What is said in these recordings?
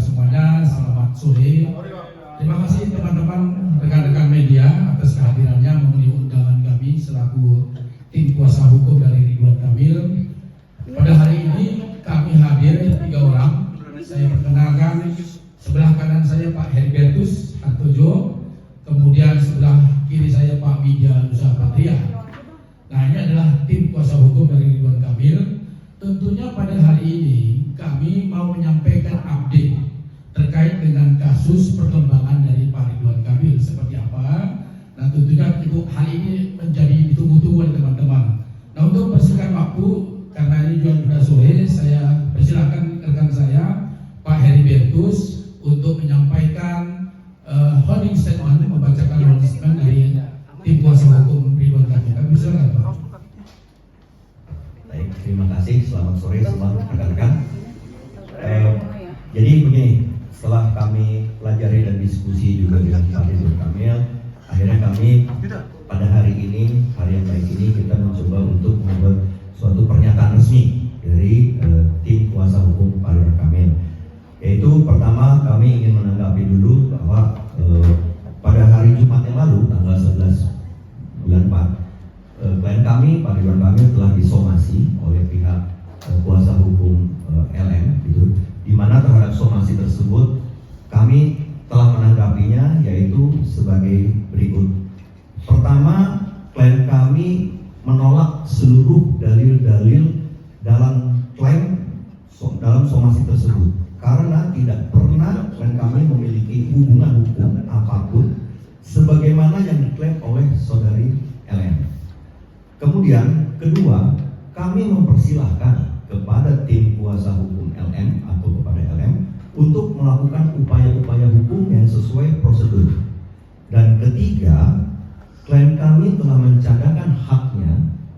semuanya, selamat sore. Terima kasih teman-teman rekan-rekan media atas kehadirannya memenuhi undangan kami selaku tim kuasa hukum dari Ridwan Kamil. Pada hari ini kami hadir 3 orang. Saya perkenalkan, sebelah kanan saya Pak Heribertus Hartojo, kemudian sebelah kiri saya Pak Widya Nusa Patria. Nah, ini adalah tim kuasa hukum dari Ridwan Kamil. Tentunya pada hari ini kami mau menyampaikan update terkait dengan kasus perkembangan dari Pak Ridwan Kamil seperti apa. Nah, tentunya untuk hal ini menjadi ditunggu-tunggu oleh teman-teman. Nah, untuk bersingkat waktu, karena ini juga sudah sore, saya persilakan rekan saya Pak Heribertus untuk menyampaikan holding statement, membacakan holding statement dari tim kuasa hukum Ridwan Kamil. Kami silakan, Pak. Baik, terima kasih. Selamat sore semua rekan-rekan. Jadi begini, setelah kami pelajari dan diskusi juga dengan Pak Ridwan Kamil, akhirnya kami pada hari ini, hari yang baik ini, kita mencoba untuk membuat suatu pernyataan resmi dari tim kuasa hukum Pak Ridwan Kamil. Yaitu pertama, kami ingin menanggapi dulu bahwa pada hari Jumat yang lalu, tanggal 11 bulan 4, klien kami, Pak Ridwan Kamil, telah disomasi oleh pihak kuasa hukum LM, gitu, di mana terhadap somasi tersebut kami telah menanggapinya yaitu sebagai berikut. Pertama, klien kami menolak seluruh dalil-dalil dalam klaim dalam somasi tersebut karena tidak pernah klien kami memiliki hubungan hukum apapun sebagaimana yang diklaim oleh saudari LM. Kemudian, kedua, kami mempersilahkan kepada tim kuasa hukum LM atau kepada LM untuk melakukan upaya-upaya hukum yang sesuai prosedur. Dan ketiga, klien kami telah mencadangkan haknya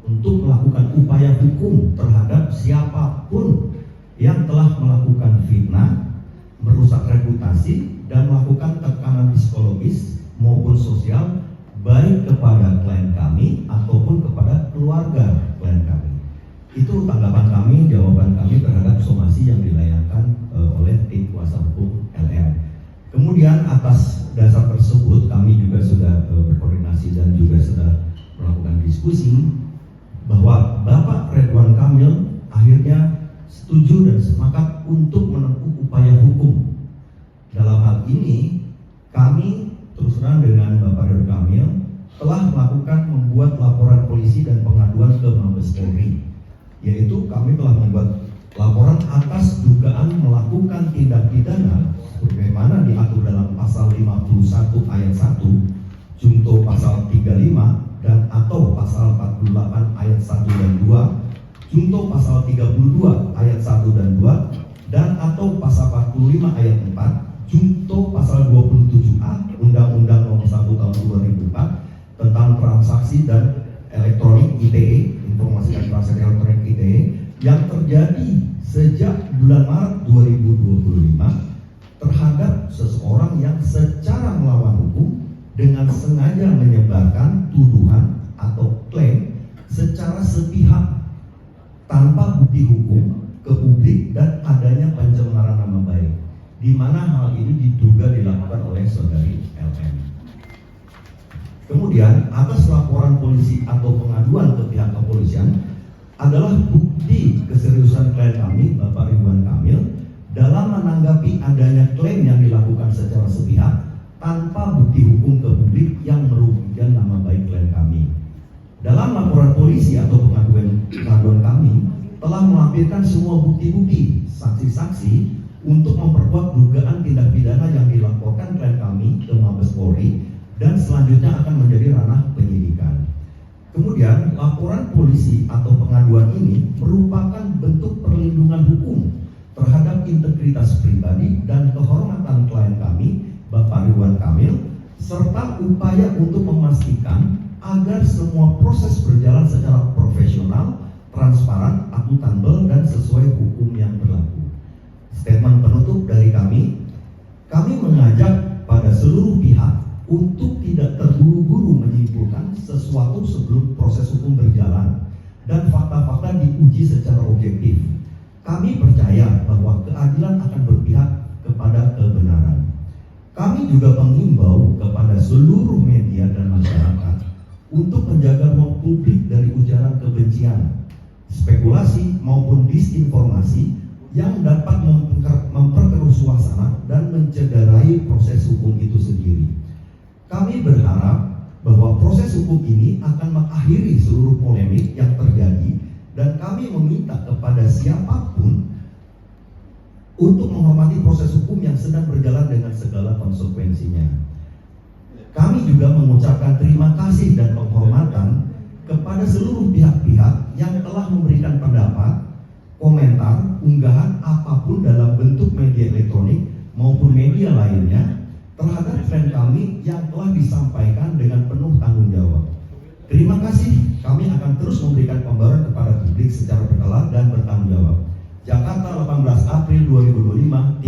untuk melakukan upaya hukum terhadap siapapun yang telah melakukan fitnah, merusak reputasi, dan melakukan tekanan psikologis maupun sosial baik kepada klien kami ataupun kepada keluarga klien kami. Itu tanggapan kami, jawaban kami terhadap somasi yang dilayangkan oleh tim kuasa hukum LM. Kemudian atas dasar tersebut kami juga sudah berkoordinasi dan juga sudah melakukan diskusi bahwa Bapak Ridwan Kamil akhirnya setuju dan sepakat untuk menempuh upaya hukum. Dalam hal ini kami terus terang dengan Bapak Ridwan Kamil telah melakukan membuat laporan polisi dan pengaduan ke Mabes Polri, yaitu kami telah membuat laporan atas dugaan melakukan tindak pidana sebagaimana diatur dalam pasal 51 ayat 1, junto pasal 35 dan atau pasal 48 ayat 1 dan 2, junto pasal 32 ayat 1 dan 2, dan atau pasal 45 ayat 4, junto pasal 27A Undang-Undang Nomor 1 Tahun 2004 tentang transaksi dan elektronik ITE, informasi dan transaksi elektronik ITE, yang terjadi sejak bulan Maret 2025 terhadap seseorang yang secara melawan hukum dengan sengaja menyebarkan tuduhan atau klaim secara sepihak tanpa bukti hukum ke publik dan adanya pencemaran nama baik, di mana hal ini diduga dilakukan oleh saudari LM. Kemudian atas laporan polisi atau pengaduan ke pihak kepolisian adalah bukti keseriusan klien kami, Bapak Ridwan Kamil, dalam menanggapi adanya klaim yang dilakukan secara sepihak tanpa bukti hukum ke publik yang merugikan nama baik klien kami. Dalam laporan polisi atau pengaduan kami telah melampirkan semua bukti-bukti, saksi-saksi untuk memperkuat dugaan tindak pidana yang dilaporkan klien kami ke Mabes Polri dan selanjutnya akan menjadi ranah penyidikan. Kemudian laporan polisi atau pengaduan ini merupakan bentuk perlindungan hukum terhadap integritas pribadi dan kehormatan klien kami, Bapak Ridwan Kamil, serta upaya untuk memastikan agar semua proses berjalan secara profesional, transparan, akuntabel, dan sesuai hukum yang berlaku. Statement penutup dari kami mengajak pada seluruh pihak untuk tidak terburu-buru menyimpulkan sesuatu sebelum proses hukum berjalan dan fakta-fakta diuji secara objektif. Kami percaya bahwa keadilan akan berpihak kepada juga mengimbau kepada seluruh media dan masyarakat untuk menjaga ruang publik dari ujaran kebencian, spekulasi maupun disinformasi yang dapat memperkeruh suasana dan mencederai proses hukum itu sendiri. Kami berharap bahwa proses hukum ini akan mengakhiri seluruh polemik yang terjadi, dan kami meminta kepada siapapun untuk menghormati proses hukum yang sedang berjalan dengan segala konsekuensinya. Kami juga mengucapkan terima kasih dan penghormatan kepada seluruh pihak-pihak yang telah memberikan pendapat, komentar, unggahan apapun dalam bentuk media elektronik maupun media lainnya terhadap klien kami yang telah disampaikan dengan penuh tanggung jawab. Terima kasih, kami akan terus memberikan pembaruan kepada publik secara berkala dan bertanggung jawab. Jakarta, 18 April 2025,